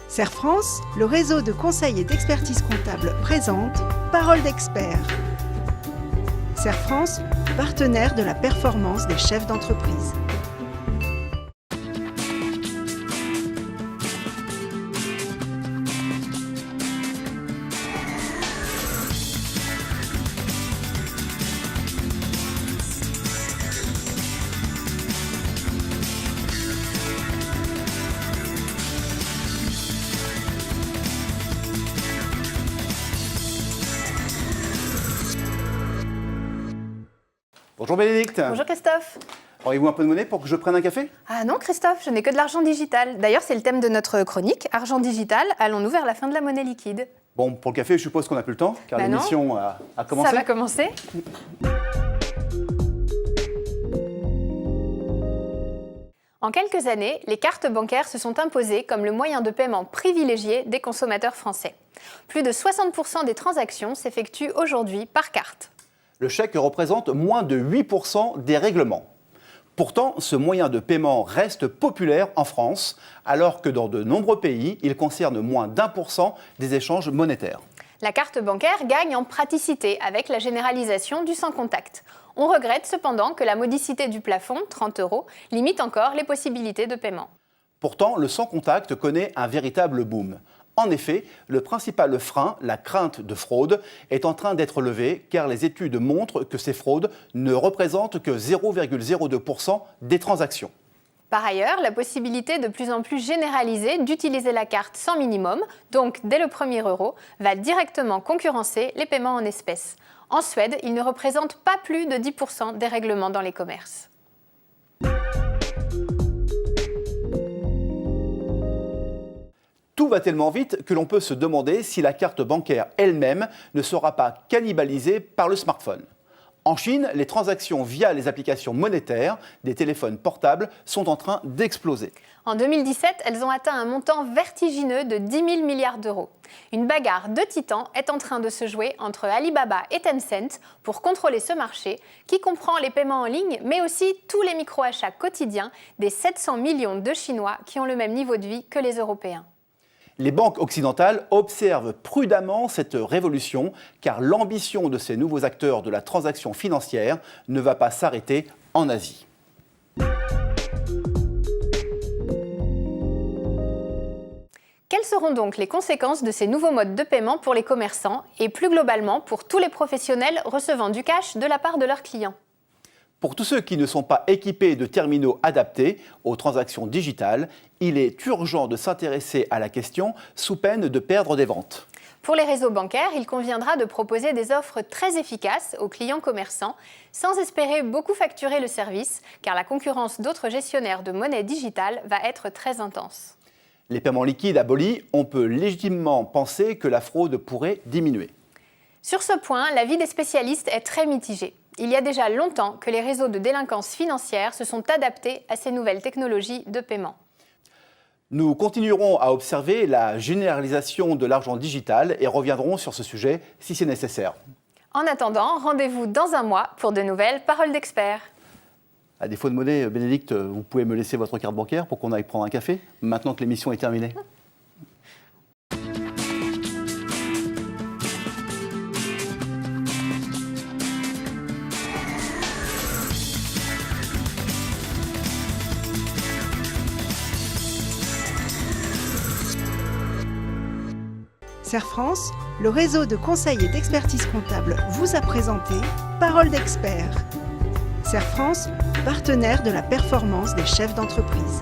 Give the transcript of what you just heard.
Serre France, le réseau de conseil et d'expertise comptable présente Parole d'expert. Serre France, partenaire de la performance des chefs d'entreprise. Bonjour Bénédicte. Bonjour Christophe. Auriez-vous un peu de monnaie pour que je prenne un café? Ah non Christophe, je n'ai que de l'argent digital. D'ailleurs, c'est le thème de notre chronique. Argent digital, allons-nous vers la fin de la monnaie liquide? Bon, pour le café, je suppose qu'on n'a plus le temps, car Bah l'émission a commencé. Ça va commencer. En quelques années, les cartes bancaires se sont imposées comme le moyen de paiement privilégié des consommateurs français. Plus de 60% des transactions s'effectuent aujourd'hui par carte. Le chèque représente moins de 8% des règlements. Pourtant, ce moyen de paiement reste populaire en France, alors que dans de nombreux pays, il concerne moins d'1% des échanges monétaires. La carte bancaire gagne en praticité avec la généralisation du sans contact. On regrette cependant que la modicité du plafond, 30 €, limite encore les possibilités de paiement. Pourtant, le sans contact connaît un véritable boom. En effet, le principal frein, la crainte de fraude, est en train d'être levé car les études montrent que ces fraudes ne représentent que 0,02% des transactions. Par ailleurs, la possibilité de plus en plus généralisée d'utiliser la carte sans minimum, donc dès le premier euro, va directement concurrencer les paiements en espèces. En Suède, ils ne représentent pas plus de 10% des règlements dans les commerces. Tout va tellement vite que l'on peut se demander si la carte bancaire elle-même ne sera pas cannibalisée par le smartphone. En Chine, les transactions via les applications monétaires des téléphones portables sont en train d'exploser. En 2017, elles ont atteint un montant vertigineux de 10 000 milliards d'euros. Une bagarre de titans est en train de se jouer entre Alibaba et Tencent pour contrôler ce marché qui comprend les paiements en ligne, mais aussi tous les micro-achats quotidiens des 700 millions de Chinois qui ont le même niveau de vie que les Européens. Les banques occidentales observent prudemment cette révolution car l'ambition de ces nouveaux acteurs de la transaction financière ne va pas s'arrêter en Asie. Quelles seront donc les conséquences de ces nouveaux modes de paiement pour les commerçants et plus globalement pour tous les professionnels recevant du cash de la part de leurs clients ? Pour tous ceux qui ne sont pas équipés de terminaux adaptés aux transactions digitales, il est urgent de s'intéresser à la question sous peine de perdre des ventes. Pour les réseaux bancaires, il conviendra de proposer des offres très efficaces aux clients commerçants, sans espérer beaucoup facturer le service, car la concurrence d'autres gestionnaires de monnaie digitale va être très intense. Les paiements liquides abolis, on peut légitimement penser que la fraude pourrait diminuer. Sur ce point, l'avis des spécialistes est très mitigé. Il y a déjà longtemps que les réseaux de délinquance financière se sont adaptés à ces nouvelles technologies de paiement. Nous continuerons à observer la généralisation de l'argent digital et reviendrons sur ce sujet si c'est nécessaire. En attendant, rendez-vous dans un mois pour de nouvelles paroles d'experts. À défaut de monnaie, Bénédicte, vous pouvez me laisser votre carte bancaire pour qu'on aille prendre un café, maintenant que l'émission est terminée. Serre France, le réseau de conseil et d'expertise comptable vous a présenté Parole d'expert. Serre France, partenaire de la performance des chefs d'entreprise.